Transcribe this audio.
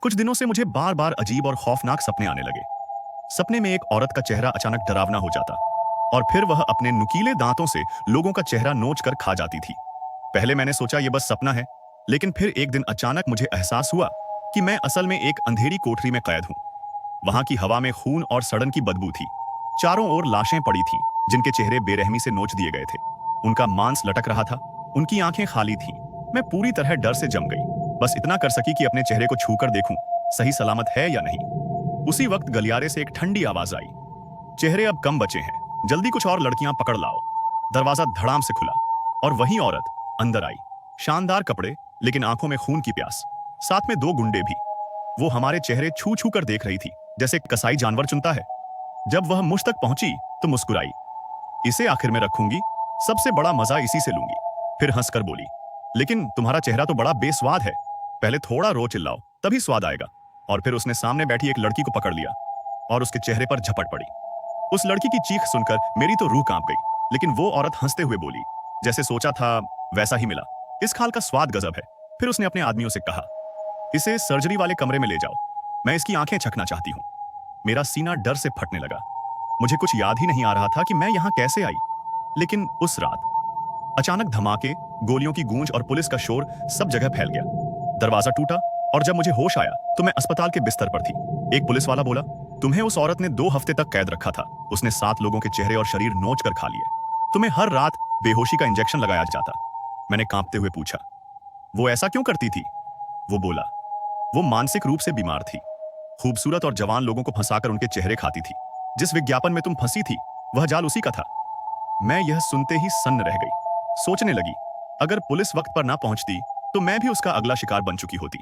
कुछ दिनों से मुझे बार बार अजीब और खौफनाक सपने आने लगे। सपने में एक औरत का चेहरा अचानक डरावना हो जाता और फिर वह अपने नुकीले दांतों से लोगों का चेहरा नोच कर खा जाती थी। पहले मैंने सोचा यह बस सपना है, लेकिन फिर एक दिन अचानक मुझे एहसास हुआ कि मैं असल में एक अंधेरी कोठरी में कैद हूँ। वहां की हवा में खून और सड़न की बदबू थी। चारों ओर लाशें पड़ी थीं, जिनके चेहरे बेरहमी से नोच दिए गए थे। उनका मांस लटक रहा था, उनकी आंखें खाली थीं। मैं पूरी तरह डर से जम गई। बस इतना कर सकी कि अपने चेहरे को छूकर देखूं, सही सलामत है या नहीं। उसी वक्त गलियारे से एक ठंडी आवाज आई, चेहरे अब कम बचे हैं, जल्दी कुछ और लड़कियां पकड़ लाओ। दरवाजा धड़ाम से खुला और वही औरत अंदर आई। शानदार कपड़े, लेकिन आंखों में खून की प्यास, साथ में दो गुंडे भी। वो हमारे चेहरे छू छू कर देख रही थी, जैसे कसाई जानवर चुनता है। जब वह मुझ तक पहुंची तो मुस्कुराई। इसे आखिर में रखूंगी, सबसे बड़ा मजा इसी से लूंगी। फिर हंसकर बोली, लेकिन तुम्हारा चेहरा तो बड़ा बेस्वाद है। पहले थोड़ा रो चिल्लाओ, तभी स्वाद आएगा। और फिर उसने सामने बैठी एक लड़की को पकड़ लिया और उसके चेहरे पर झपट पड़ी। उस लड़की की चीख सुनकर मेरी तो रूह कांप गई, लेकिन वो औरत हंसते हुए बोली, जैसे सोचा था वैसा ही मिला। इस खाल का स्वाद गजब है। फिर उसने अपने आदमियों से कहा, इसे सर्जरी वाले कमरे में ले जाओ, मैं इसकी आंखें चखना चाहती हूँ। मेरा सीना डर से फटने लगा। मुझे कुछ याद ही नहीं आ रहा था कि मैं यहाँ कैसे आई। लेकिन उस रात अचानक धमाके, गोलियों की गूंज और पुलिस का शोर सब जगह फैल गया। दरवाजा टूटा और जब मुझे होश आया तो मैं अस्पताल के बिस्तर पर थी। एक पुलिस वाला बोला, तुम्हें उस औरत ने 2 हफ्ते तक कैद रखा था। उसने 7 लोगों के चेहरे और शरीर नोच कर खा लिए। तुम्हें हर रात बेहोशी का इंजेक्शन लगाया जाता। मैंने कांपते हुए पूछा, वो ऐसा क्यों करती थी? वो बोला, वो मानसिक रूप से बीमार थी। खूबसूरत और जवान लोगों को फंसाकर उनके चेहरे खाती थी। जिस विज्ञापन में तुम फंसी थी, वह जाल उसी का था। मैं यह सुनते ही सन्न रह गई। सोचने लगी, अगर पुलिस वक्त पर ना पहुंचती तो मैं भी उसका अगला शिकार बन चुकी होती।